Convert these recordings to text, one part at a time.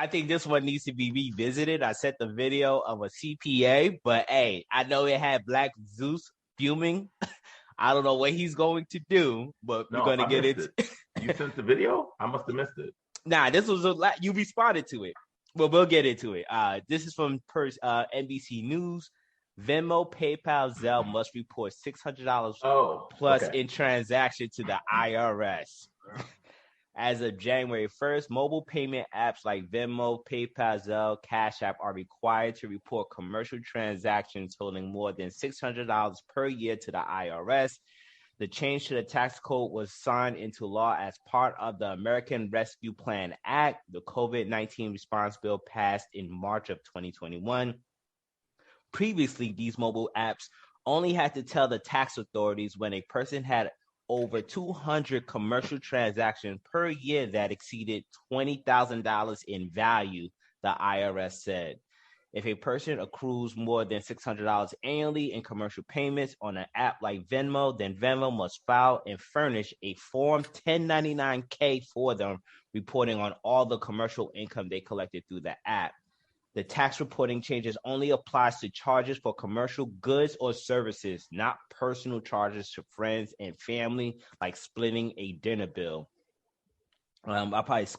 I think this one needs to be revisited. I sent the video of a CPA, but hey, I know it had Black Zeus fuming. I don't know what he's going to do, but we're going to get it. You sent the video? I must have missed it. Nah, this was you responded to it. Well, we'll get into it. This is from NBC News. Venmo, PayPal, Zelle must report $600 plus in transaction to the IRS. As of January 1st, mobile payment apps like Venmo, PayPal, Zelle, Cash App are required to report commercial transactions totaling more than $600 per year to the IRS. The change to the tax code was signed into law as part of the American Rescue Plan Act. The COVID-19 response bill passed in March of 2021. Previously, these mobile apps only had to tell the tax authorities when a person had over 200 commercial transactions per year that exceeded $20,000 in value, the IRS said. If a person accrues more than $600 annually in commercial payments on an app like Venmo, then Venmo must file and furnish a Form 1099-K for them, reporting on all the commercial income they collected through the app. The tax reporting changes only applies to charges for commercial goods or services, not personal charges to friends and family, like splitting a dinner bill. I'll probably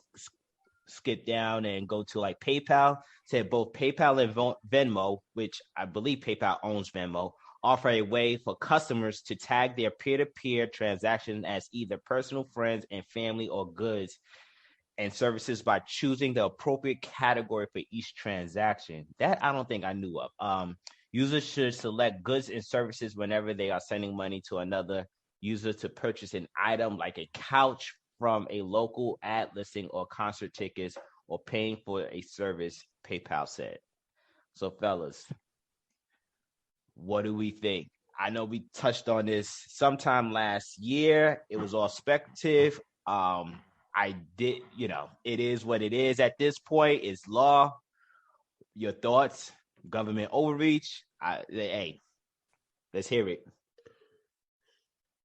skip down and go to like PayPal. Said both PayPal and Venmo, which I believe PayPal owns Venmo, offer a way for customers to tag their peer-to-peer transaction as either personal, friends, and family or goods and services by choosing the appropriate category for each transaction. That I don't think I knew of. Users should select goods and services whenever they are sending money to another user to purchase an item like a couch from a local ad listing or concert tickets or paying for a service, PayPal said. So fellas, what do we think? I know we touched on this sometime last year. It was all speculative. It is what it is at this point. It's law. Your thoughts? Government overreach? Hey, let's hear it.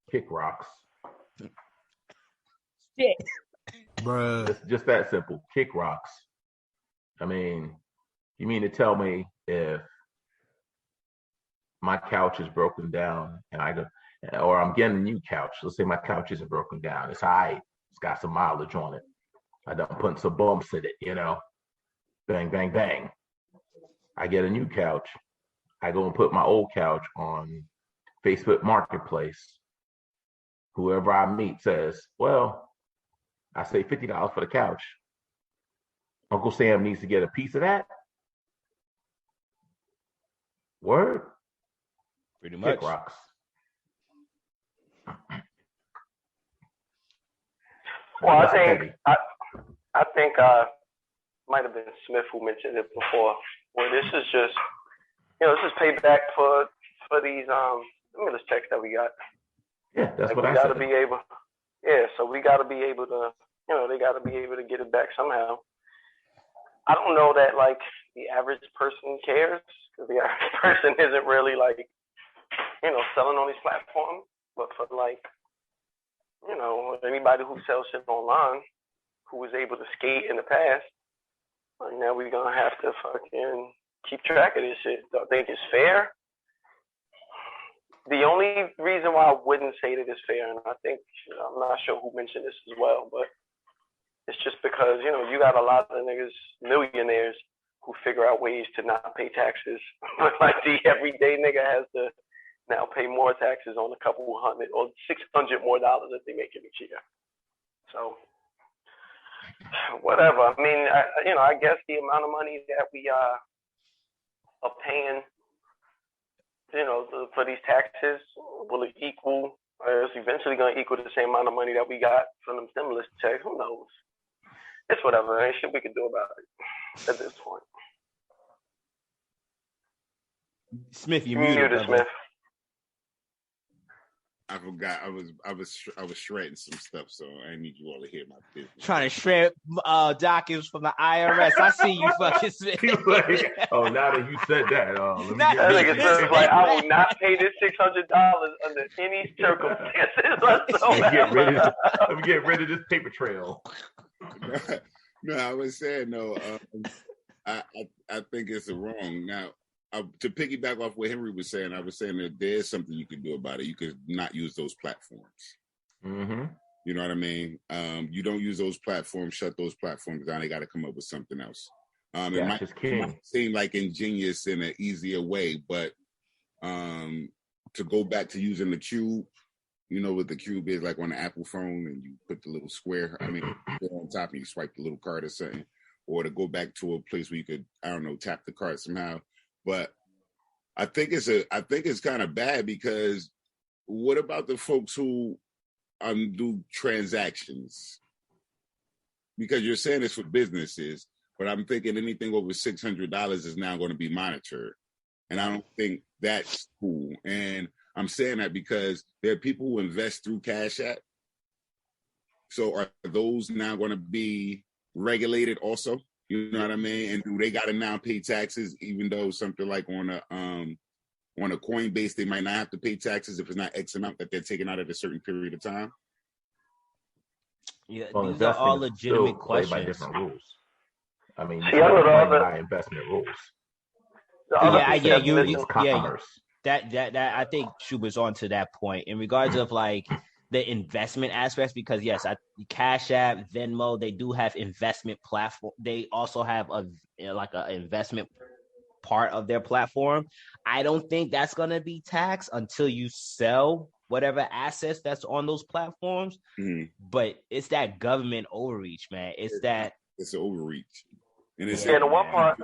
Kick rocks. Shit. Bruh. Just that simple. Kick rocks. I mean, you mean to tell me if my couch is broken down and I'm getting a new couch. Let's say my couch isn't broken down. It's all right. It's got some mileage on it. I done put some bumps in it, Bang, bang, bang. I get a new couch. I go and put my old couch on Facebook Marketplace. Whoever I meet says, well, I say $50 for the couch. Uncle Sam needs to get a piece of that. Word? Pretty much. Kick rocks. Well, I think might have been Smith who mentioned it before. Where this is just, this is payback for these stimulus checks that we got. Yeah, that's what I said. So we got to be able to, they got to be able to get it back somehow. I don't know that like the average person cares, because the average person isn't really like, selling on these platforms. But for like, anybody who sells shit online, who was able to skate in the past, like now we're gonna have to fucking keep track of this shit. Do I think it's fair? The only reason why I wouldn't say that it's fair, and I think I'm not sure who mentioned this as well, but it's just because you got a lot of niggas, millionaires, who figure out ways to not pay taxes. But like the everyday nigga has to now pay more taxes on a couple $100 or $600 more that they make each year. So whatever. I mean, I guess the amount of money that we are paying, for these taxes will equal. It's eventually going to equal the same amount of money that we got from them stimulus checks. Who knows? It's whatever. There ain't shit we can do about it at this point. Smith, you muted, Smith. I forgot. I was shredding some stuff, so I need you all to hear my business. Trying to shred documents from the IRS. I see you, fucking Smith. Oh, now that you said that, I will not pay this $600 under any circumstances whatsoever. Let me get rid of this paper trail. No, I was saying no. I think it's wrong. Now, to piggyback off what Henry was saying, I was saying that there's something you could do about it. You could not use those platforms. Mm-hmm. You know what I mean? You don't use those platforms, shut those platforms down. They got to come up with something else. It might seem like ingenious in an easier way, but to go back to using the cube, you know what the cube is like on the Apple phone, and you put the little square, on top, and you swipe the little card or something, or to go back to a place where you could, I don't know, tap the card somehow. But I think it's kind of bad, because what about the folks who do transactions? Because you're saying it's for businesses, but I'm thinking anything over $600 is now going to be monitored, and I don't think that's cool. And I'm saying that because there are people who invest through Cash App. So are those now going to be regulated also? You know what I mean? And do they got to now pay taxes, even though something like on a Coinbase, they might not have to pay taxes if it's not X amount that they're taking out at a certain period of time? Yeah, well, these are all legitimate questions. By different rules. I mean, you can't play by investment rules. Commerce. That I think Schubert's on to that point in regards of like the investment aspects, because yes, Cash App, Venmo, they do have investment platform. They also have an investment part of their platform. I don't think that's gonna be taxed until you sell whatever assets that's on those platforms. Mm-hmm. But it's that government overreach, man. It's overreach. And it's the one part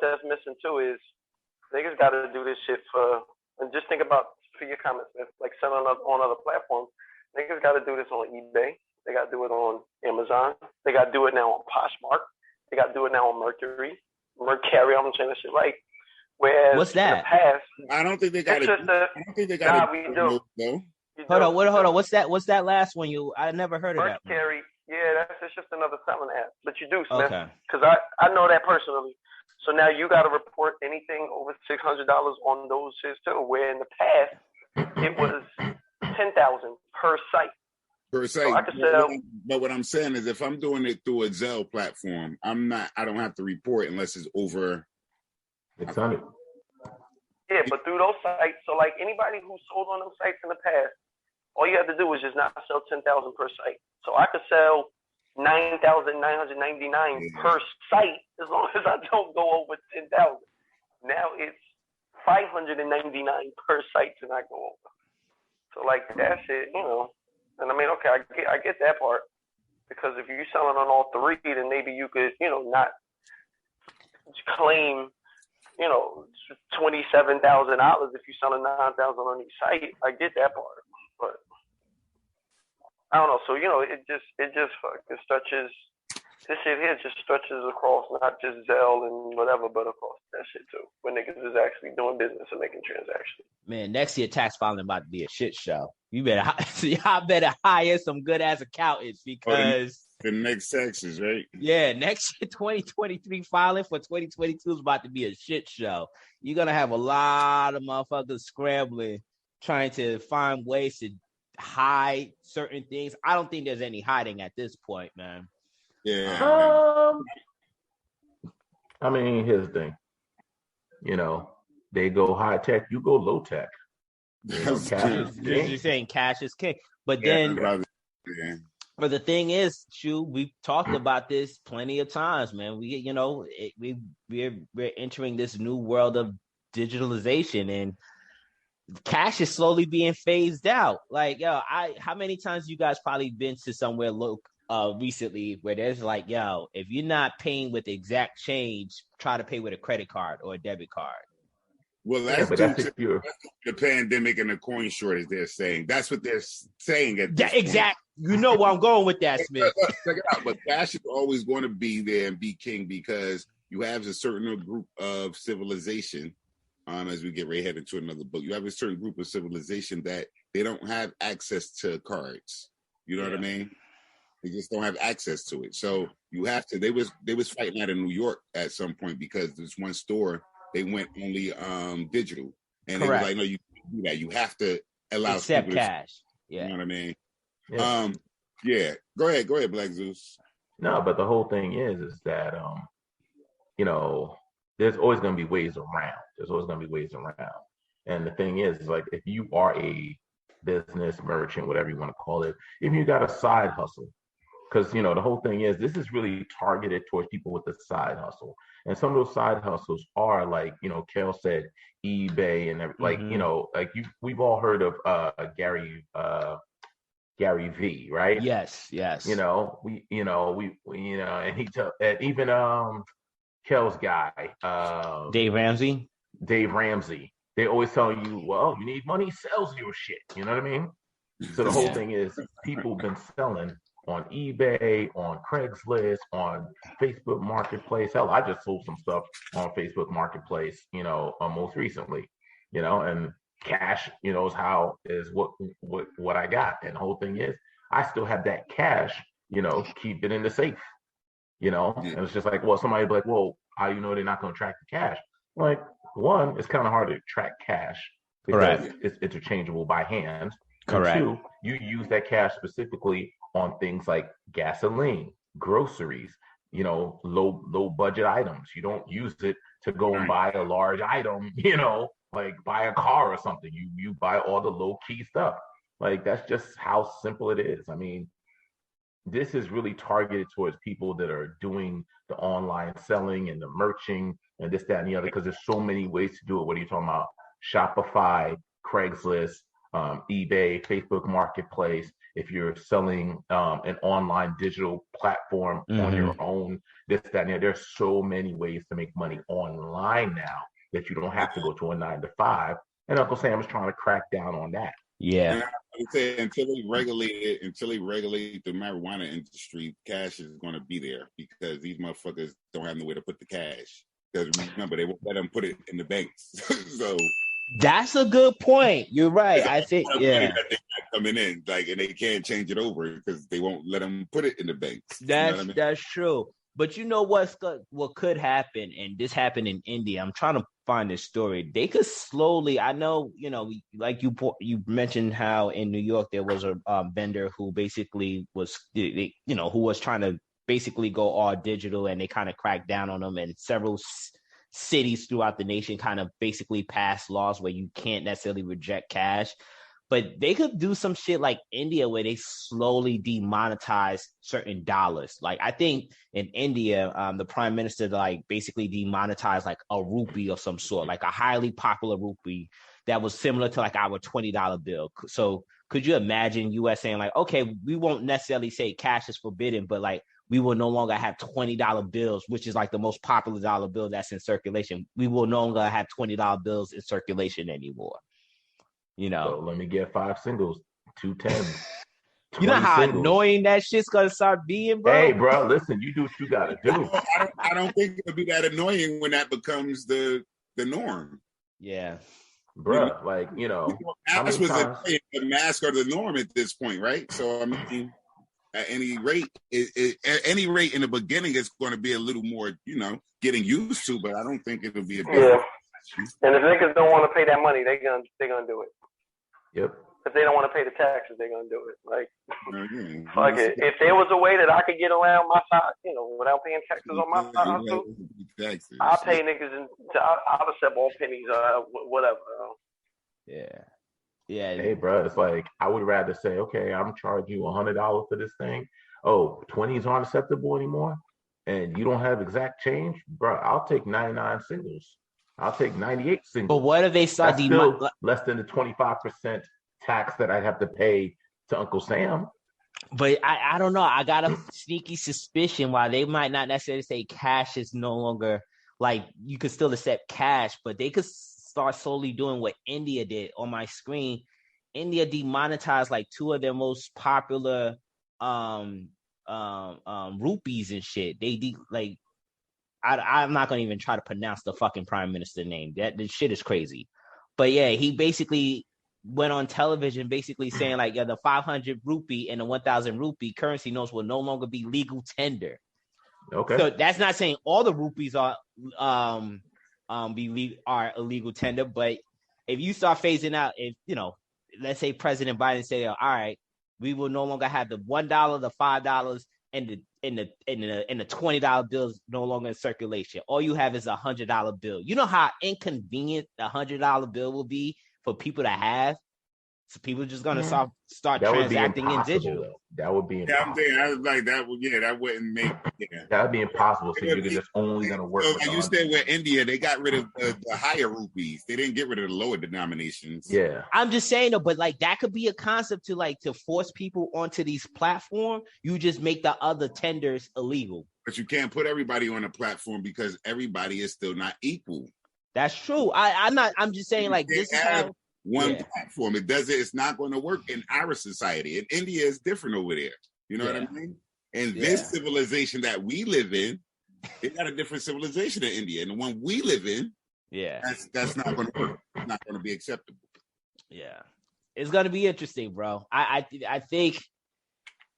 that's missing too is niggas got to do this shit and just think about, for your comments, like selling on other platforms. Niggas got to do this on eBay. They got to do it on Amazon. They got to do it now on Poshmark. They got to do it now on Mercury. I'm saying this shit right. Whereas what's that? In the past, I don't think they got it. I don't think they got it. We do. Hold on. What's that last one? I never heard of that. Mercury. Yeah, it's just another selling app. But you do, Smith. Okay. Because I know that personally. So now you got to report anything over $600 on those shits too. Where in the past it was $10,000 per site. Per site. So I could sell. But what I'm saying is, if I'm doing it through a Zelle platform, I don't have to report unless it's over 600. Yeah, but through those sites, so like anybody who sold on those sites in the past, all you have to do is just not sell 10,000 per site. So I could sell 9,999 per site as long as I don't go over 10,000. Now it's 599 per site to not go over. So like that shit, you know. And I mean, okay, I get that part, because if you're selling on all three, then maybe you could, you know, not claim, you know, $27,000 if you're selling 9,000 on each site. I get that part, but I don't know. So, you know, it just fucking stretches. This shit here just stretches across not just Zelle and whatever, but across that shit too, when niggas is actually doing business and making transactions. Man, next year tax filing about to be a shit show. Y'all better hire some good ass accountants, because the next taxes, right? Yeah, next year 2023 filing for 2022 is about to be a shit show. You're gonna have a lot of motherfuckers scrambling, trying to find ways to hide certain things. I don't think there's any hiding at this point, man. Yeah. I mean, here's the thing. You know, they go high tech, you go low tech. You know, you're saying cash is king, but then. But the thing is, Shu, we've talked about this plenty of times, man. We're entering this new world of digitalization, and cash is slowly being phased out. Like, how many times you guys probably been to somewhere recently where there's like, if you're not paying with exact change, try to pay with a credit card or a debit card. Well, that's the pandemic and the coin shortage. They're saying that's what they're saying. Exactly. You know where I'm going with that, Smith. Check it out. But cash is always going to be there and be king, because you have a certain group of civilization. As we get right headed to another book, you have a certain group of civilization that they don't have access to cards. You know what I mean? They just don't have access to it. So you have to. They was fighting that in New York at some point, because there's one store they went only digital, and they were like, no, you can't do that. You have to allow accept cash. You know what I mean? Yeah. Go ahead, Black Zeus. No, but the whole thing is that you know, there's always going to be ways around. There's always going to be ways around. And the thing is like if you are a business merchant, whatever you want to call it, if you got a side hustle, because the whole thing is this is really targeted towards people with a side hustle, and some of those side hustles are like Kel said, eBay and like like we've all heard of Gary V, right? Yes. And and even Kel's guy, Dave Ramsey. They always tell you, well, you need money, sells your shit. You know what I mean? So the whole thing is people have been selling on eBay, on Craigslist, on Facebook Marketplace. Hell, I just sold some stuff on Facebook Marketplace, most recently, and cash, is what I got. And the whole thing is I still have that cash, keep it in the safe, and it's just like, well, somebody be like, well, how you know they're not going to track the cash? Like, one, it's kind of hard to track cash because it's interchangeable by hand. Correct. And two, you use that cash specifically on things like gasoline, groceries, low budget items. You don't use it to go and buy a large item, like buy a car or something. You buy all the low key stuff. Like that's just how simple it is. I mean, this is really targeted towards people that are doing the online selling and the merching and this, that, and the other, because there's so many ways to do it. What are you talking about? Shopify, Craigslist, eBay, Facebook Marketplace. If you're selling an online digital platform on your own, this, that, and the other. There's so many ways to make money online now that you don't have to go to a 9 to 5. And Uncle Sam is trying to crack down on that. Yeah. And I would say until they regulate the marijuana industry, cash is going to be there because these motherfuckers don't have nowhere to put the cash. Because remember, they won't let them put it in the banks. So that's a good point. You're right. I think coming in and they can't change it over because they won't let them put it in the banks. That's true. But what could happen, and this happened in India. I'm trying to find this story. They could slowly. I know, like you mentioned how in New York there was a vendor who basically was, who was trying to basically go all digital, and they kind of cracked down on them. And several cities throughout the nation kind of basically passed laws where you can't necessarily reject cash. But they could do some shit like India where they slowly demonetize certain dollars. Like I think in India, the prime minister basically demonetized like a rupee of some sort, like a highly popular rupee that was similar to like our $20 bill. So could you imagine US saying like, okay, we won't necessarily say cash is forbidden, but like we will no longer have $20 bills, which is like the most popular dollar bill that's in circulation. We will no longer have $20 bills in circulation anymore. So let me get 5 singles, 2 10s. You know how annoying that shit's gonna start being, bro? Hey, bro, listen, you do what you gotta do. I don't think it'll be that annoying when that becomes the norm. Yeah. Bro, the mask are the norm at this point, right? So I mean, at any rate, any rate in the beginning, it's going to be a little more, getting used to. But I don't think it'll be a big issue. And if niggas don't want to pay that money, they're gonna do it. Yep. If they don't want to pay the taxes, they're gonna do it. Like, fuck it. If there was a way that I could get around my side, without paying taxes on my side, I'll pay niggas and I'll accept all pennies, whatever. Yeah. Hey, bro, it's like I would rather say, okay, I'm charging you $100 for this thing. Oh, 20s aren't acceptable anymore, and you don't have exact change, bro. I'll take 99 singles. I'll take 98 singles. But what if they start less than the 25% tax that I'd have to pay to Uncle Sam? But I don't know. I got a sneaky suspicion why they might not necessarily say cash is no longer, like, you could still accept cash, but they could start slowly doing what India did. On my screen, India demonetized like 2 of their most popular rupees and shit. I'm not gonna even try to pronounce the fucking prime minister name. The shit is crazy. But yeah, he basically went on television basically saying like, the 500 rupee and the 1,000 rupee currency notes will no longer be legal tender. Okay. So that's not saying all the rupees are illegal tender, but if you start phasing out, let's say President Biden say, all right, we will no longer have the $1, the $5, and the $20 bills no longer in circulation. All you have is a $100 bill. You know how inconvenient the $100 bill will be for people to have. So people are just gonna start transacting in digital. Though. That would be impossible. Yeah, I'm saying, I was like, that wouldn't make. Yeah. That would be impossible. So you're just only gonna work. So like you said, with India, they got rid of the higher rupees. They didn't get rid of the lower denominations. Yeah, I'm just saying though, but like that could be a concept to force people onto these platforms. You just make the other tenders illegal. But you can't put everybody on a platform because everybody is still not equal. That's true. I'm just saying like this is how. One platform. It's not going to work in our society. In India, it's different over there. You know what I mean? And this civilization that we live in, they got a different civilization in India. And the one we live in, that's not going to work. It's not going to be acceptable. Yeah. It's going to be interesting, bro. I think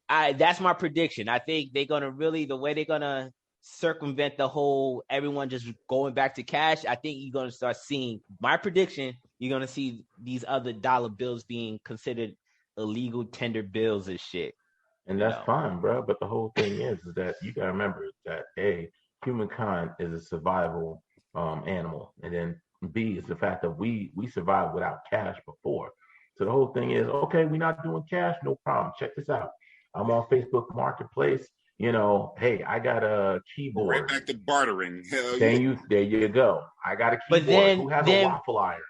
that's my prediction. I think they're going to the way they're going to circumvent the whole everyone just going back to cash. I think you're going to start seeing my prediction. You're going to see these other dollar bills being considered illegal tender bills and shit. And that's fine, bro. But the whole thing is that you got to remember that humankind is a survival animal. And then B is the fact that we survived without cash before. So the whole thing is, okay, we're not doing cash. No problem. Check this out. I'm on Facebook Marketplace. You know, hey, I got a keyboard. Right back to bartering. Hell there you go. I got a keyboard. Who has a waffle iron?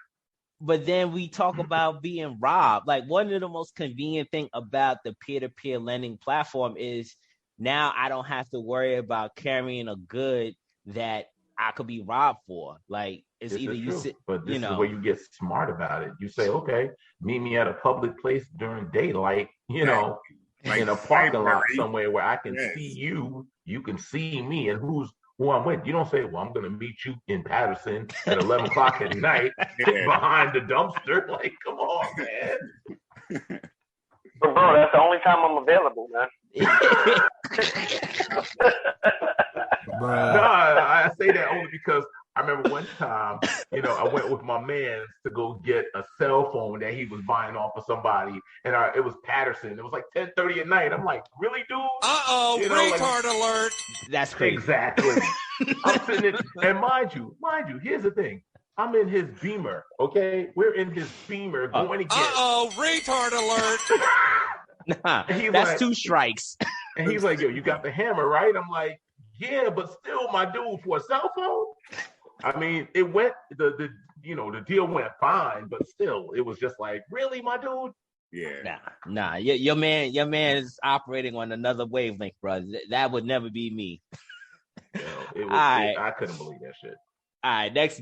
But then we talk about being robbed. Like one of the most convenient thing about the peer-to-peer lending platform is now I don't have to worry about carrying a good that I could be robbed for. Like it's either you sit, but this is where you get smart about it. You say, okay, meet me at a public place during daylight, like in a parking lot somewhere where I can see you, you can see me, and who I'm with. You don't say, well, I'm going to meet you in Patterson at 11 o'clock at night behind the dumpster. Like, come on, man. But bro, that's the only time I'm available, man. No, I say that only because I remember one time, I went with my man to go get a cell phone that he was buying off of somebody, and it was Patterson. It was like 10:30 at night. I'm like, really, dude? Retard alert. That's crazy. Exactly. I'm sitting in, and mind you, here's the thing. I'm in his Beamer, okay? We're in his Beamer going to get... retard alert. Nah, that's like, 2 strikes. And he's like, yo, you got the hammer, right? I'm like, yeah, but still, my dude, for a cell phone? I mean, it went, the deal went fine, but still, it was just like, really, my dude? Yeah. Nah. Your man is operating on another wavelength, bro. That would never be me. I couldn't believe that shit. All right, next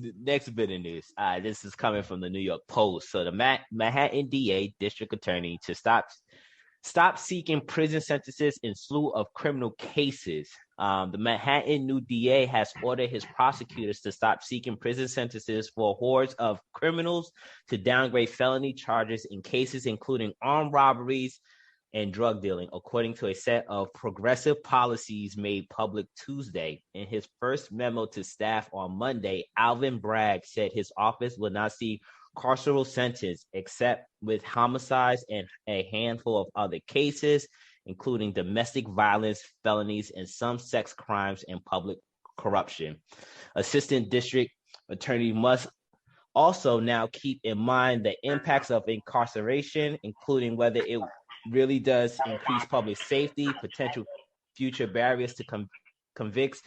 bit of news. This is coming from the New York Post. So the Manhattan DA, district attorney, to stop seeking prison sentences in slew of criminal cases. The Manhattan new DA has ordered his prosecutors to stop seeking prison sentences for hordes of criminals, to downgrade felony charges in cases including armed robberies and drug dealing, according to a set of progressive policies made public Tuesday. In his first memo to staff on Monday, Alvin Bragg said his office will not see carceral sentence except with homicides and a handful of other cases, including domestic violence, felonies, and some sex crimes and public corruption. Assistant District Attorney must also now keep in mind the impacts of incarceration, including whether it really does increase public safety, potential future barriers to convicts,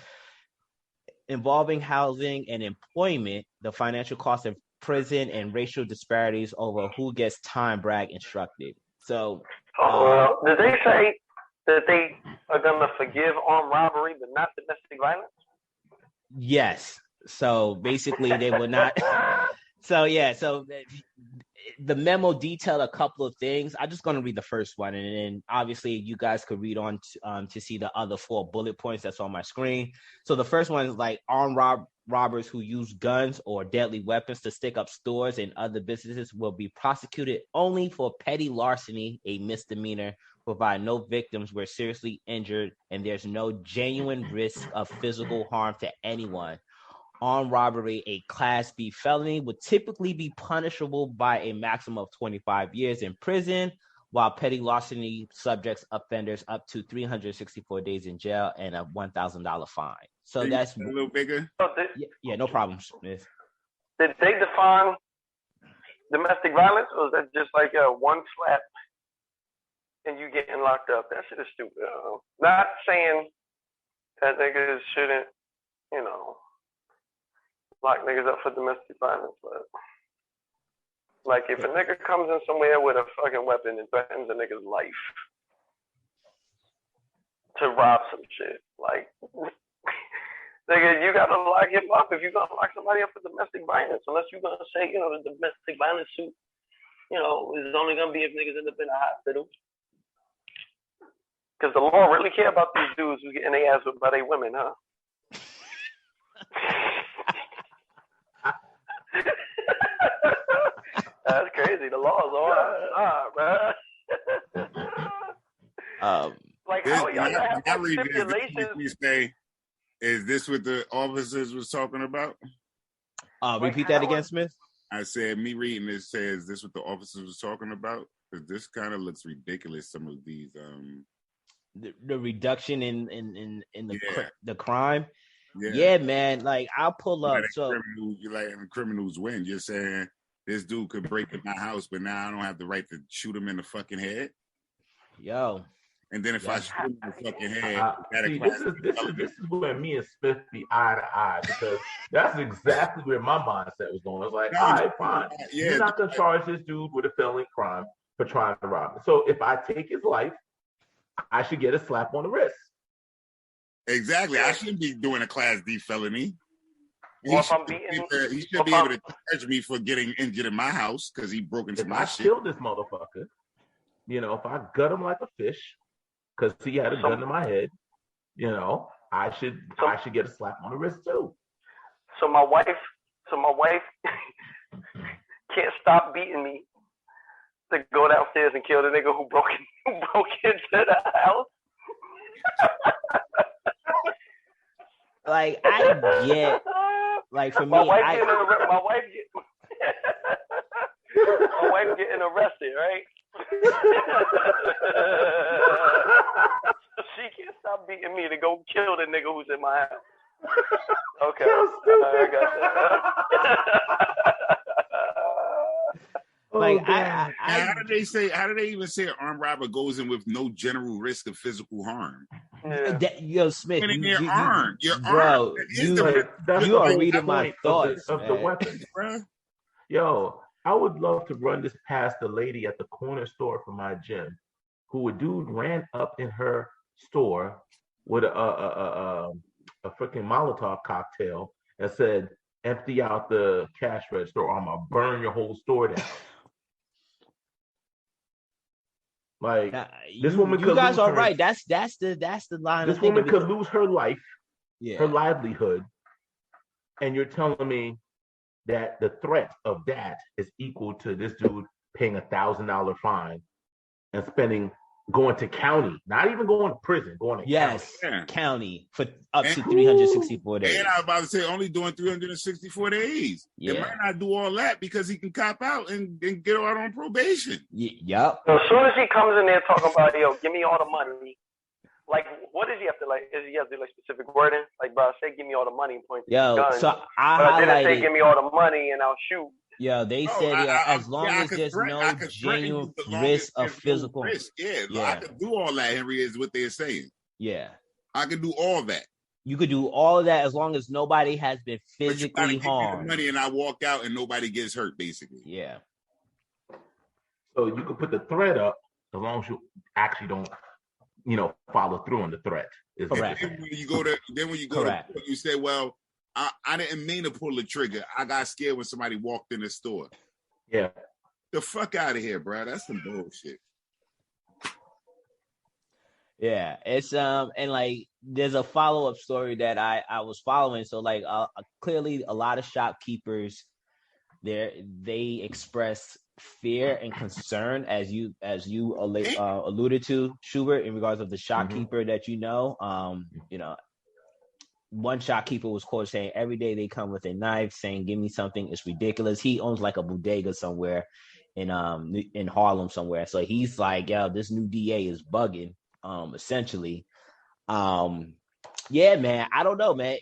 involving housing and employment, the financial cost of prison, and racial disparities over who gets time, Bragg instructed. So, did they say that they are going to forgive armed robbery but not domestic violence? Yes. So basically, they will not. So the memo detailed a couple of things. I'm just going to read the first one, and then obviously you guys could read on to see the other 4 bullet points that's on my screen. So the first one is like armed robbers who use guns or deadly weapons to stick up stores and other businesses will be prosecuted only for petty larceny, a misdemeanor, provide no victims were seriously injured, and there's no genuine risk of physical harm to anyone. Armed robbery, a Class B felony, would typically be punishable by a maximum of 25 years in prison, while petty larceny subjects offenders up to 364 days in jail and a $1,000 fine. So that's a little bigger. Yeah, no problem, Smith. Did they define domestic violence, or is that just like one slap and you getting locked up? That shit is stupid. Not saying that niggas shouldn't, lock niggas up for domestic violence, but like if a nigga comes in somewhere with a fucking weapon and threatens a nigga's life to rob some shit, like nigga, you gotta lock him up if you're gonna lock somebody up for domestic violence, unless you're gonna say, the domestic violence suit, is only gonna be if niggas end up in a hospital. Because the law really care about these dudes who's getting their ass whipped by their women, huh? That's crazy. The law is all right, bro. Like how y'all have stipulations? Is this what the officers was talking about? Repeat that again, Smith. I said, me reading this says, is this what the officers was talking about? Because this kind of looks ridiculous. Some of these, the reduction in the crime. Yeah, man. Like I'll pull up. Criminals win. You're saying this dude could break in my house, but now I don't have the right to shoot him in the fucking head. Yo. And then if I shoot him in the fucking head, this is where me and Smith be eye to eye, because that's exactly where my mindset was going. I was like, all right, fine. Yeah, you're not gonna charge this dude with a felony crime for trying to rob me. So if I take his life, I should get a slap on the wrist. Exactly. I shouldn't be doing a Class D felony. He should be able to charge me for getting injured in my house because he broke into my shit. If I kill this motherfucker, if I gut him like a fish because he had a gun to my head, I should get a slap on the wrist too. So my wife can't stop beating me to go downstairs and kill the nigga who broke into the house. Like I get, like for me, my wife getting arrested, right? She can't stop beating me to go kill the nigga who's in my house. Okay, I got that. Like how do they even say an armed robber goes in with no general risk of physical harm? Yo, Smith, you're armed. Bro, you are reading my thoughts of the weapons, bro. Yo, I would love to run this past the lady at the corner store for my gym, who a dude ran up in her store with a freaking Molotov cocktail and said, "Empty out the cash register, or I'm gonna burn your whole store down." Like this woman, you guys are right. That's the line. This woman could lose her life, her livelihood, and you're telling me that the threat of that is equal to this dude paying $1,000 fine and going to county, not even going to prison, going to county for up to 364 days. And I was about to say only doing 364 days. It might not do all that because he can cop out and get out on probation. Yep. So as soon as he comes in there talking about, give me all the money. Like, what does he have to Does he have to specific wording? Like, bro, say give me all the money and point to the gun. So I didn't say give me all the money and I'll shoot. Yeah, they said as long as there's no genuine risk of physical risk. I could do all that, Henry, is what they're saying. Yeah. I could do all that. You could do all of that as long as nobody has been physically harmed. Give me the money and I walk out and nobody gets hurt, basically. Yeah. So you could put the threat up as long as you actually don't, follow through on the threat. Correct. Then when you go to you say, well, I didn't mean to pull the trigger. I got scared when somebody walked in the store. Yeah. The fuck out of here, bro. That's some bullshit. Yeah, it's and like there's a follow-up story that I was following. So like clearly a lot of shopkeepers they express fear and concern as you alluded to, Schubert, in regards of the shopkeeper that one shopkeeper was quoted saying, every day they come with a knife saying, give me something. It's ridiculous. He owns like a bodega somewhere in Harlem somewhere. So he's like, yo, this new DA is bugging, essentially. Yeah, man, I don't know, man.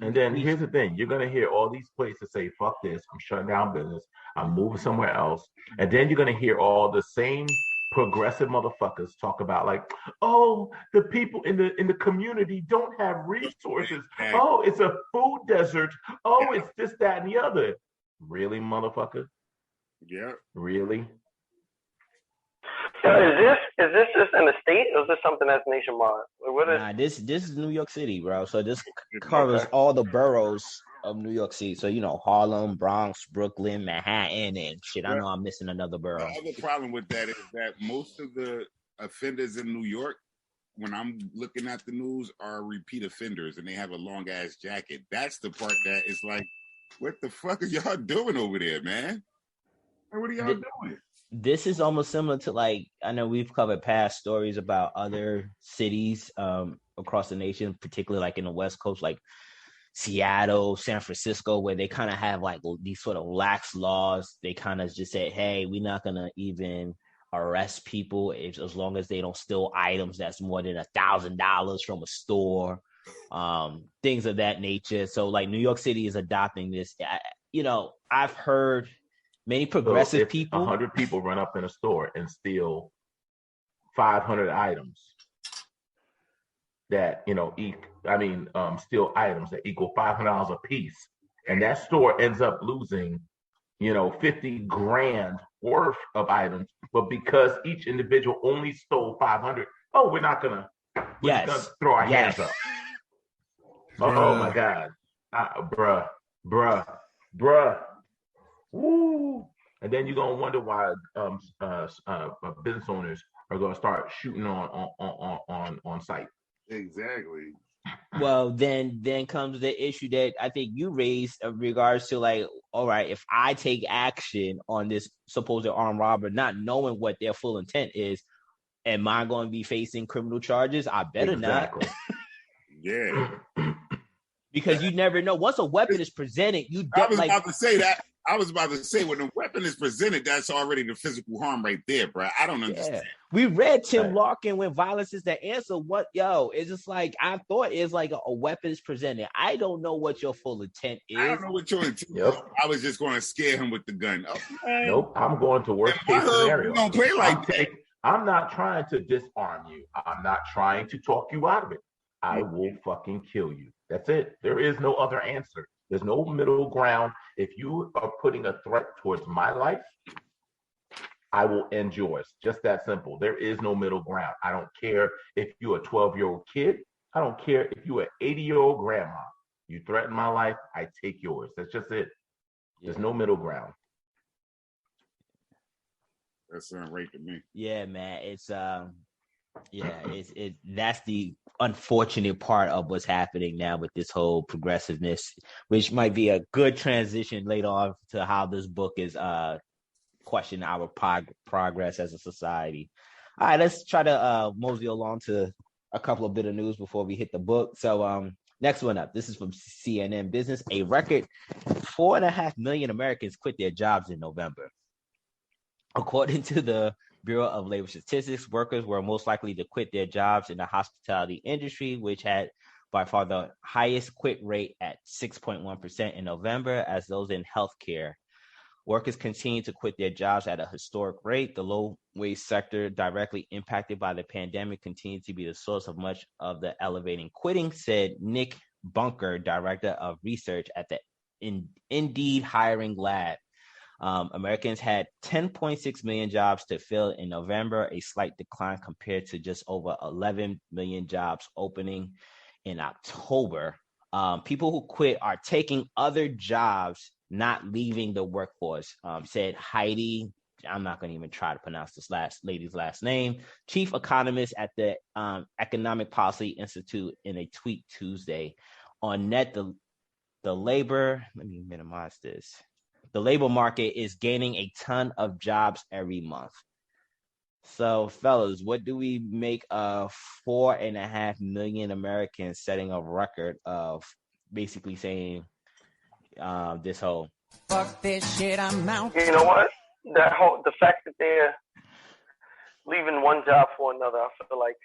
And then here's the thing: you're gonna hear all these places say, "Fuck this! I'm shutting down business. I'm moving somewhere else." And then you're gonna hear all the same progressive motherfuckers talk about like, "Oh, the people in the community don't have resources. Oh, it's a food desert. Oh, it's this, that, and the other." Really, motherfucker? Yeah. Really? So is this just in the state, or is this something that's nationwide? Nah, this is New York City, bro. So this covers all the boroughs of New York City. So Harlem, Bronx, Brooklyn, Manhattan, and shit. I know I'm missing another borough. The other problem with that is that most of the offenders in New York, when I'm looking at the news, are repeat offenders, and they have a long ass jacket. That's the part that is like, what the fuck are y'all doing over there, man? What are y'all doing? This is almost similar to, like, I know we've covered past stories about other cities across the nation, particularly like in the West Coast, like Seattle, San Francisco, where they kind of have like these sort of lax laws. They kind of just said, hey, we're not going to even arrest people as long as they don't steal items that's more than $1,000 from a store, things of that nature. So like New York City is adopting this. I've heard many progressive people. 100 people run up in a store and steal 500 items that, steal items that equal $500 a piece. And that store ends up losing, 50 grand worth of items. But because each individual only stole 500, we're not going to throw our hands up. Oh my God. Bruh. Woo! And then you're gonna wonder why business owners are gonna start shooting on site. Exactly. Well, then comes the issue that I think you raised in regards to, like, all right, if I take action on this supposed armed robber, not knowing what their full intent is, am I going to be facing criminal charges? I better not. Yeah. Because you never know. Once a weapon is presented, I was about to say that. I was about to say, when the weapon is presented, that's already the physical harm right there, bro. I don't understand. We read Tim Larkin when violence is the answer. It's just like, I thought it's like a weapon is presented. I don't know what your full intent is. I don't know what your intent is. I was just going to scare him with the gun. Okay. Nope, I'm going to worst case scenario. Don't play like that. I'm not trying to disarm you. I'm not trying to talk you out of it. I will fucking kill you. That's it. There is no other answer. There's no middle ground. If you are putting a threat towards my life, I will end yours. Just that simple. There is no middle ground. I don't care if you're a 12-year-old kid. I don't care if you're an 80-year-old grandma. You threaten my life, I take yours. That's just it. There's no middle ground. That sounds right to me. Yeah, man. That's the unfortunate part of what's happening now with this whole progressiveness, which might be a good transition later on to how this book is questioning our progress as a society. All right, let's try to mosey along to a couple of bit of news before we hit the book. So next one up, this is from CNN Business. A record 4.5 million Americans quit their jobs in November. According to the Bureau of Labor Statistics, workers were most likely to quit their jobs in the hospitality industry, which had by far the highest quit rate at 6.1% in November, as those in healthcare. Workers continue to quit their jobs at a historic rate. The low-wage sector, directly impacted by the pandemic, continues to be the source of much of the elevating quitting, said Nick Bunker, director of research at the Indeed Hiring Lab. Americans had 10.6 million jobs to fill in November, a slight decline compared to just over 11 million jobs opening in October. People who quit are taking other jobs, not leaving the workforce, said Heidi. I'm not going to even try to pronounce this lady's last name, chief economist at the Economic Policy Institute, in a tweet Tuesday. On net, the labor, let me minimize this. The labor market is gaining a ton of jobs every month. So, fellas, what do we make of 4.5 million Americans setting a record of basically saying this whole fuck this shit, I'm out? You know what? the fact that they're leaving one job for another, I feel like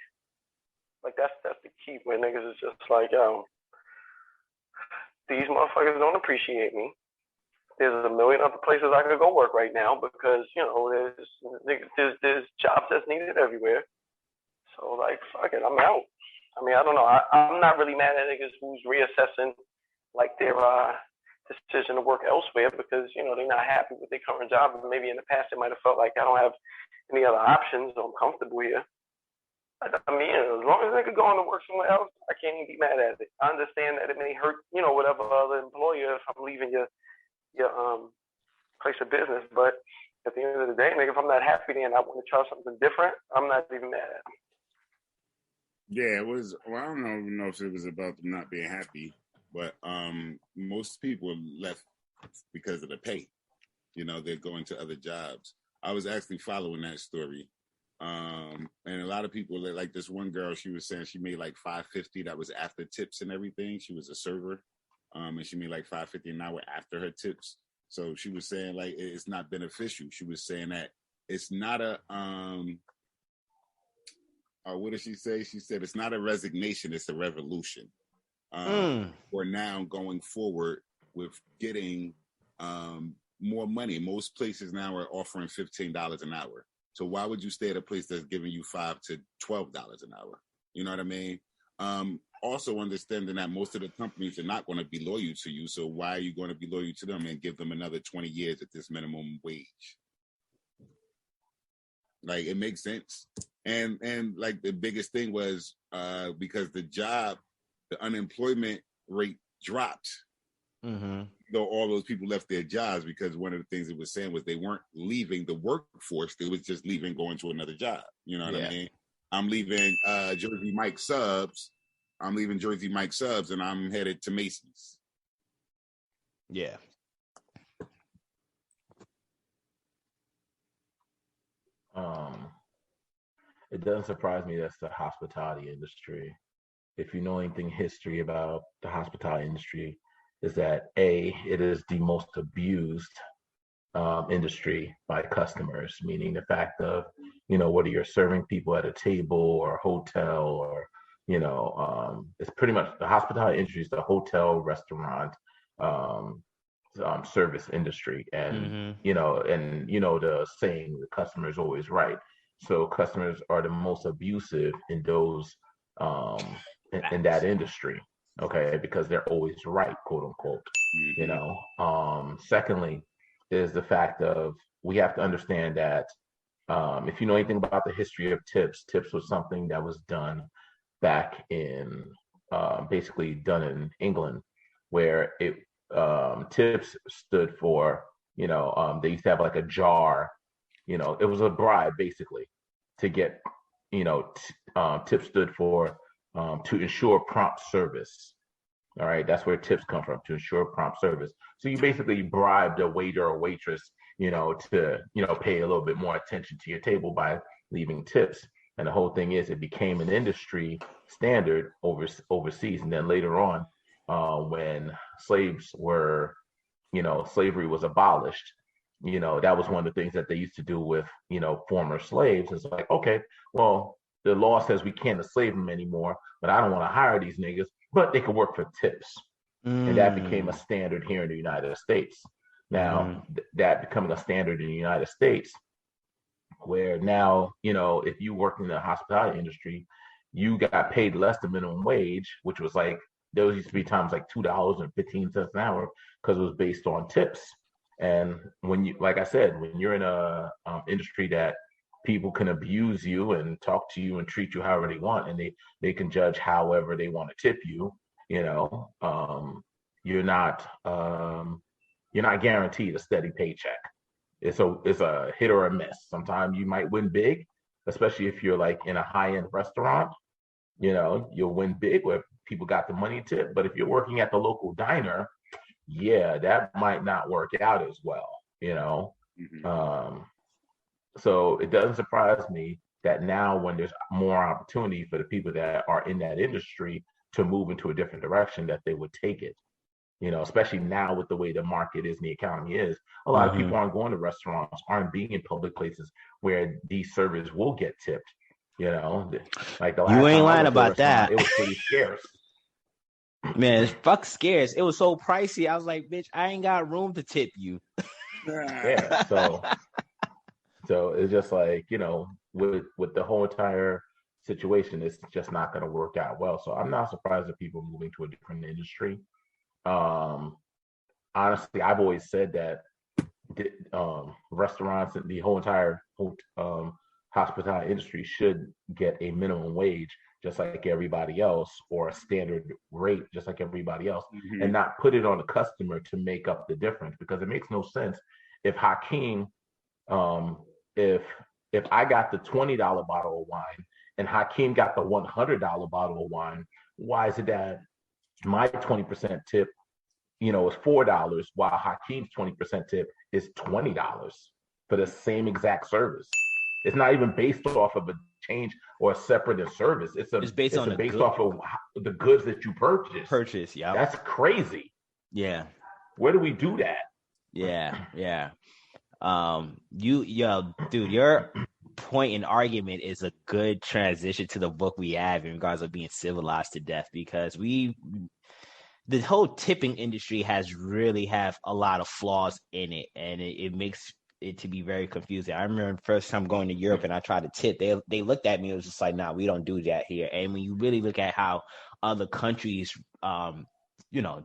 that's the key where niggas is just like, yo, these motherfuckers don't appreciate me. There's a million other places I could go work right now because, you know, there's jobs that's needed everywhere. So like, fuck it, I'm out. I mean, I don't know. I'm not really mad at niggas who's reassessing like their decision to work elsewhere because, you know, they're not happy with their current job. And maybe in the past they might have felt like I don't have any other options, so I'm comfortable here. I mean, as long as they could go on to work somewhere else, I can't even be mad at it. I understand that it may hurt, you know, whatever other employer if I'm leaving your place of business, but at the end of the day, nigga, if I'm not happy there and I want to try something different, I'm not even mad at them. Yeah, it was. Well, I don't even know if it was about them not being happy, but most people left because of the pay. You know, they're going to other jobs. I was actually following that story. And a lot of people, like this one girl, she was saying she made like $550. That was after tips and everything. She was a server, and she made like $550 an hour after her tips. So she was saying like it's not beneficial. She was saying that it's not a what did she say? She said it's not a resignation, it's a revolution. We're now going forward with getting more money. Most places now are offering $15 an hour. So why would you stay at a place that's giving you $5 to $12 an hour? You know what I mean? Also understanding that most of the companies are not going to be loyal to you. So why are you going to be loyal to them and give them another 20 years at this minimum wage? Like, it makes sense. And like the biggest thing was because the unemployment rate dropped. Mm-hmm. Though all those people left their jobs, because one of the things it was saying was they weren't leaving the workforce, they was just leaving, going to another job. You know what I mean? I'm leaving Jersey Mike Subs. I'm leaving Jersey Mike Subs, and I'm headed to Macy's. Yeah. It doesn't surprise me that's the hospitality industry. If you know anything history about the hospitality industry, is that it is the most abused industry by customers, meaning the fact of, you know, whether you're serving people at a table or a hotel or, you know, it's pretty much the hospitality industry is the hotel, restaurant, service industry. And, you know, the saying, the customer is always right. So customers are the most abusive in those, in that industry. Okay, because they're always right, quote unquote. You know. Secondly, is the fact of we have to understand that if you know anything about the history of tips, tips was something that was done back in basically done in England, where it tips stood for, you know, they used to have like a jar, you know, it was a bribe basically to get, you know, tips stood for to ensure prompt service. All right, that's where tips come from, to ensure prompt service. So you basically bribed a waiter or waitress, you know, to, you know, pay a little bit more attention to your table by leaving tips. And the whole thing is it became an industry standard overseas. And then later on, when slaves were, you know, slavery was abolished, you know, that was one of the things that they used to do with, you know, former slaves. It's like, okay, well, the law says we can't enslave them anymore, but I don't want to hire these niggas, but they could work for tips. And that became a standard here in the United States. Now, that becoming a standard in the United States, where now, you know, if you work in the hospitality industry, you got paid less than minimum wage, which was like, those used to be times like $2.15 an hour because it was based on tips. And when you, like I said, when you're in a industry that people can abuse you and talk to you and treat you however they want, and they can judge however they want to tip you, you know, you're not guaranteed a steady paycheck. It's a hit or a miss. Sometimes you might win big, especially if you're like in a high-end restaurant, you know, you'll win big where people got the money tip. But if you're working at the local diner, yeah, that might not work out as well, you know. So it doesn't surprise me that now when there's more opportunity for the people that are in that industry to move into a different direction, that they would take it. especially now with the way the market is and the economy is. A lot of people aren't going to restaurants, aren't being in public places where these servers will get tipped. Like the last you ain't time lying about that. It was pretty scarce. Man, fuck scarce. It was so pricey. I was like, bitch, I ain't got room to tip you. Yeah. So it's just like, with the whole entire situation, it's just not going to work out well. So I'm not surprised that people are moving to a different industry. Honestly, I've always said that restaurants and the whole entire hospitality industry should get a minimum wage just like everybody else, or a standard rate just like everybody else, and not put it on the customer to make up the difference, because it makes no sense if Hakeem, if I got the $20 bottle of wine and Hakeem got the $100 bottle of wine, why is it that my 20% tip, is $4, while Hakeem's 20% tip is $20 for the same exact service? It's not even based off of a change or a separate service. It's based off of the goods that you purchase. Yeah, that's crazy. Yeah, where do we do that? Yeah. Dude, your point and argument is a good transition to the book we have in regards of being civilized to death, because the whole tipping industry really have a lot of flaws in it, and it makes it to be very confusing. I remember the first time going to Europe and I tried to tip, they looked at me, it was just like, nah, we don't do that here. And when you really look at how other countries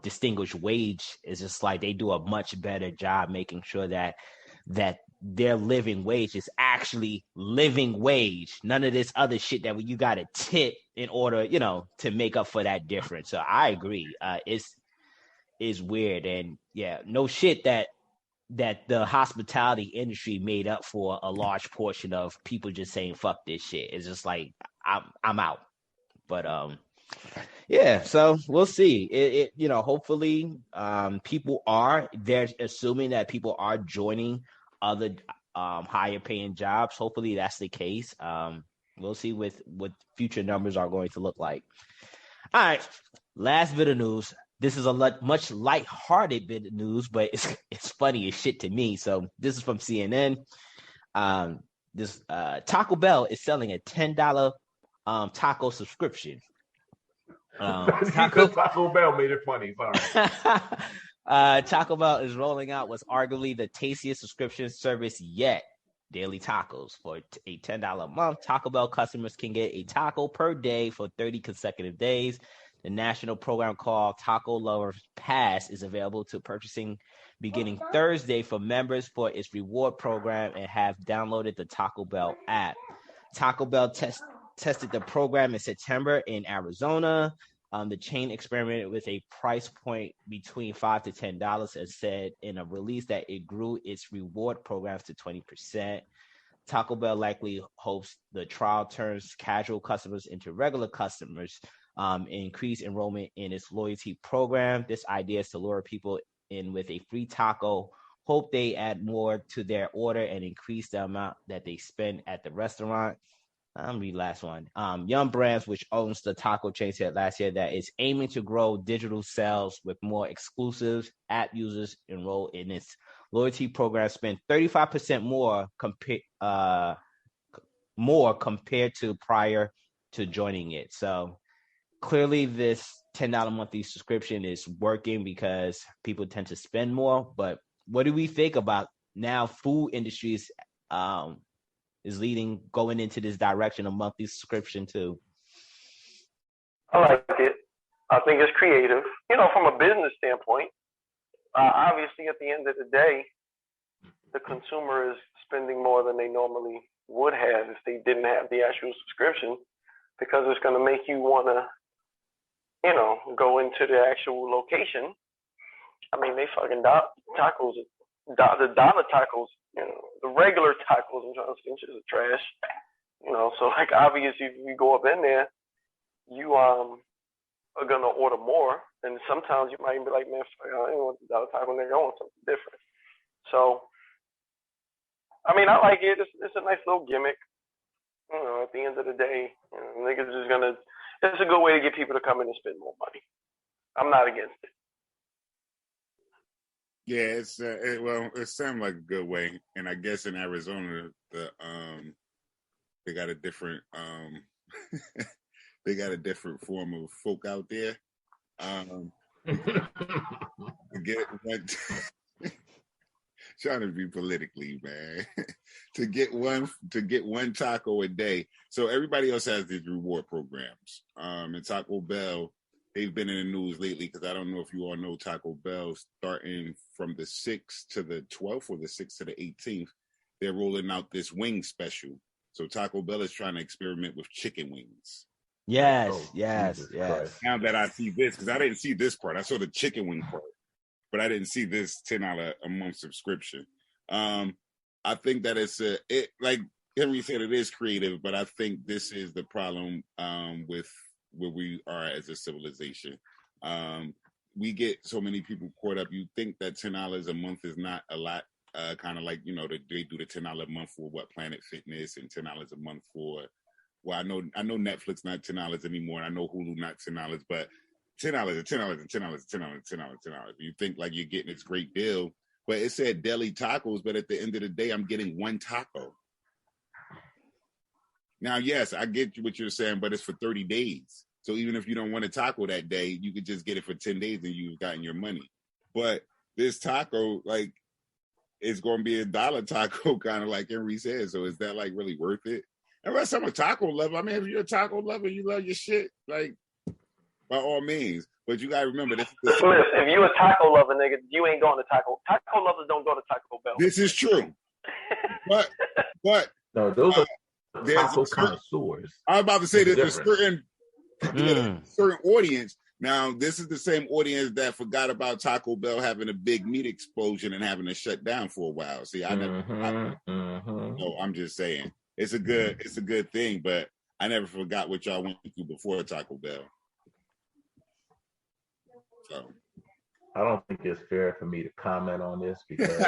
distinguish wage, is just like they do a much better job making sure that their living wage is actually living wage. None of this other shit that you got to tip in order, to make up for that difference. So I agree. It's weird. And yeah, no shit that the hospitality industry made up for a large portion of people just saying, fuck this shit. It's just like, I'm out. But, yeah, so we'll see. Hopefully, they're assuming that people are joining other higher paying jobs. Hopefully that's the case. We'll see what future numbers are going to look like. All right, last bit of news. This is a much lighthearted bit of news, but it's funny as shit to me. So this is from CNN. This Taco Bell is selling a $10 taco subscription. Taco Bell made it funny. Sorry. Taco Bell is rolling out what's arguably the tastiest subscription service yet. Daily tacos. For a $10 a month, Taco Bell customers can get a taco per day for 30 consecutive days. The national program called Taco Lovers Pass is available to purchasing beginning Thursday for members for its reward program and have downloaded the Taco Bell app. Taco Bell tested the program in September in Arizona. The chain experimented with a price point between $5 to $10 and said in a release that it grew its reward programs to 20%. Taco Bell likely hopes the trial turns casual customers into regular customers, increase enrollment in its loyalty program. This idea is to lure people in with a free taco. Hope they add more to their order and increase the amount that they spend at the restaurant. I'm read last one. Yum Brands, which owns the taco chain, said last year that it's aiming to grow digital sales with more exclusives. App users enroll in its loyalty program spend 35% more compared to prior to joining it. So clearly this $10 monthly subscription is working because people tend to spend more. But what do we think about now food industries is going into this direction of monthly subscription too? I like it. I think it's creative. From a business standpoint, obviously at the end of the day, the consumer is spending more than they normally would have if they didn't have the actual subscription, because it's going to make you want to, go into the actual location. I mean, they fucking tacos, the dollar tacos, the regular tacos, I'm trying to think, is trash. So like obviously if you go up in there, you are gonna order more, and sometimes you might be like, man, I don't want the dollar taco, nigga, I want something different. So I mean, I like it. It's a nice little gimmick. At the end of the day, niggas is gonna. It's a good way to get people to come in and spend more money. I'm not against it. Yeah, it sounds like a good way, and I guess in Arizona, they got a different they got a different form of folk out there. Get one, trying to be politically, man. to get one taco a day. So everybody else has these reward programs. And Taco Bell, they've been in the news lately because I don't know if you all know Taco Bell, starting from the 6th to the 12th or the 6th to the 18th, they're rolling out this wing special. So Taco Bell is trying to experiment with chicken wings. Yes. Now that I see this, because I didn't see this part. I saw the chicken wing part, but I didn't see this $10 a month subscription. I think that it like Henry said, it is creative, but I think this is the problem with where we are as a civilization. We get so many people caught up. You think that $10 a month is not a lot, kind of like, they do the $10 a month for Planet Fitness and $10 a month for, well, I know Netflix not $10 anymore, and I know Hulu not $10, but $10 and $10 and $10 and $10. You think like you're getting this great deal, but it said deli tacos, but at the end of the day, I'm getting one taco. Now, yes, I get what you're saying, but it's for 30 days. So even if you don't want a taco that day, you could just get it for 10 days and you've gotten your money. But this taco, like, it's going to be $1 taco, kind of like Henry said. So is that like really worth it? Unless I'm a taco lover. I mean, if you're a taco lover, you love your shit, like, by all means. But you got to remember this. Listen, if you a taco lover, nigga, you ain't going to Taco lovers don't go to Taco Bell. This is true. but no, those are taco connoisseurs. I was about to say there's a certain audience. Now, this is the same audience that forgot about Taco Bell having a big meat explosion and having to shut down for a while. See, I never. No, I'm just saying it's a good thing, but I never forgot what y'all went through before Taco Bell. So, I don't think it's fair for me to comment on this because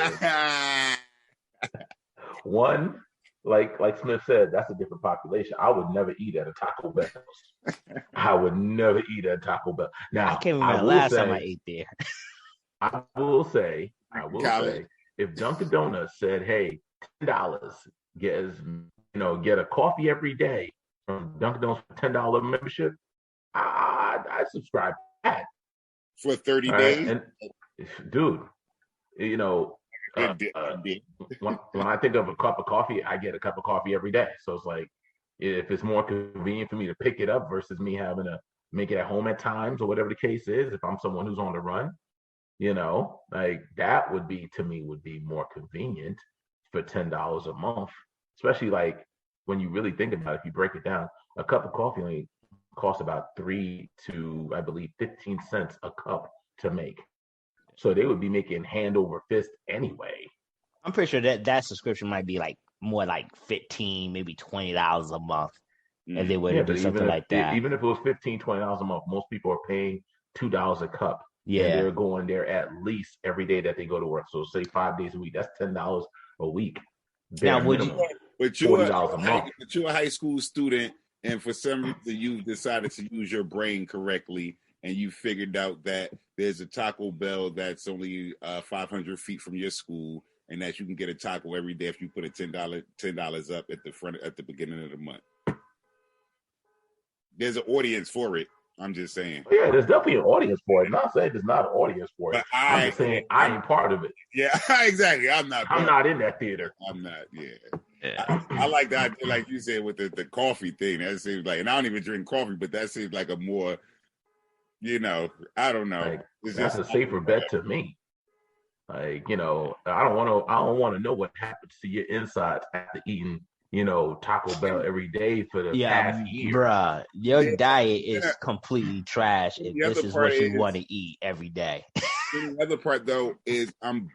one, like Smith said, that's a different population. I would never eat at a Taco Bell. I would never eat at a Taco Bell. Now, I can't remember the last time I ate there. I will say, if Dunkin' Donuts said, "Hey, $10, get a coffee every day from Dunkin' Donuts for $10 membership," I subscribe to that. For 30 days? And, dude, when I think of a cup of coffee, I get a cup of coffee every day. So it's like, if it's more convenient for me to pick it up versus me having to make it at home at times or whatever the case is, if I'm someone who's on the run, like that would be more convenient for $10 a month, especially like when you really think about it, if you break it down, a cup of coffee only costs about 3 to, I believe, 15 cents a cup to make. So they would be making hand over fist anyway. I'm pretty sure that subscription might be like more like $15, maybe $20 a month. And they would do something like that. Even if it was $15, $20 a month, most people are paying $2 a cup. Yeah. And they're going there at least every day that they go to work. So say 5 days a week, that's $10 a week. Now, would minimum, you? But you're a high school student, and for some reason you decided to use your brain correctly, and you figured out that there's a Taco Bell that's only 500 feet from your school, and that you can get a taco every day if you put a $10 up at the beginning of the month. There's an audience for it. I'm just saying. Yeah, there's definitely an audience for it. I'm not saying there's not an audience for it. But I'm just saying I ain't part of it. Yeah, exactly. I'm not in that theater. I'm not. Yeah. I like the idea, like you said, with the coffee thing. That seems like, and I don't even drink coffee, but that seems like a more, I don't know. Like, that's a safer bet to me. Like, I don't want to know what happens to your insides after eating, Taco Bell every day for the past year. Bruh, your diet is completely trash if this is what you want to eat every day. The other part, though, is I'm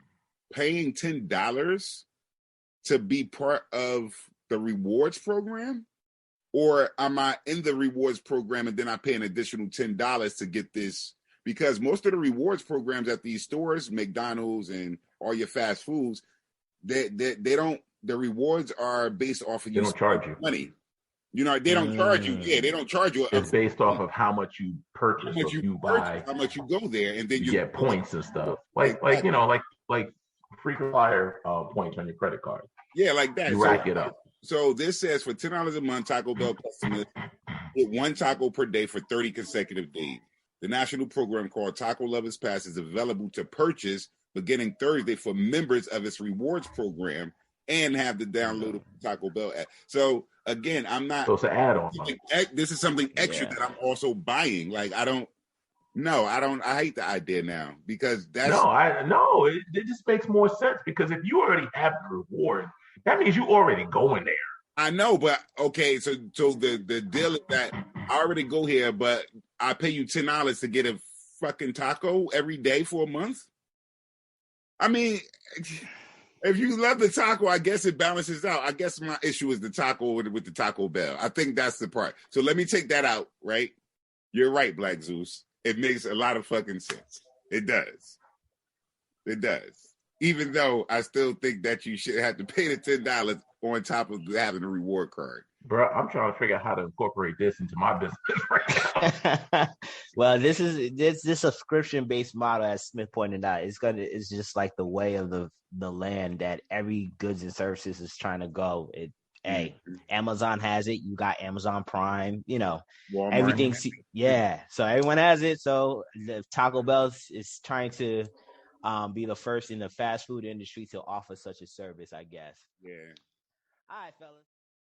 paying $10 to be part of the rewards program, or am I in the rewards program and then I pay an additional $10 to get this? Because most of the rewards programs at these stores, McDonald's and all your fast foods, they don't. The rewards are based off of they don't charge you money. You know, they don't charge you. Yeah, they don't charge you. It's based off of how much you purchase. How much you buy, how much you go there, and then you get points and stuff. Like frequent flyer points on your credit card. Yeah, like that. You rack it up. So this says for $10 a month, Taco Bell customers get one taco per day for 30 consecutive days. The national program called Taco Lovers Pass is available to purchase beginning Thursday for members of its rewards program and have the downloadable Taco Bell app. So again, I'm not. So it's an add-on. This is something extra that I'm also buying. Like I hate the idea now because that's it just makes more sense because if you already have the reward, that means you already going there. I know, but okay, so the deal is that I already go here, but I pay you $10 to get a fucking taco every day for a month. I mean, if you love the taco, I guess it balances out. I guess my issue is the taco with the Taco Bell. I think that's the part. So let me take that out, right? You're right, Black Zeus. It makes a lot of fucking sense. It does. It does. Even though I still think that you should have to pay the $10 on top of having a reward card. Bro, I'm trying to figure out how to incorporate this into my business right now. Well, this subscription-based model, as Smith pointed out, it's just like the way of the land that every goods and services is trying to go. Hey, Amazon has it. You got Amazon Prime. You know, Walmart, everything's So everyone has it. So the Taco Bell is trying to be the first in the fast food industry to offer such a service, I guess. Yeah. All right, fellas.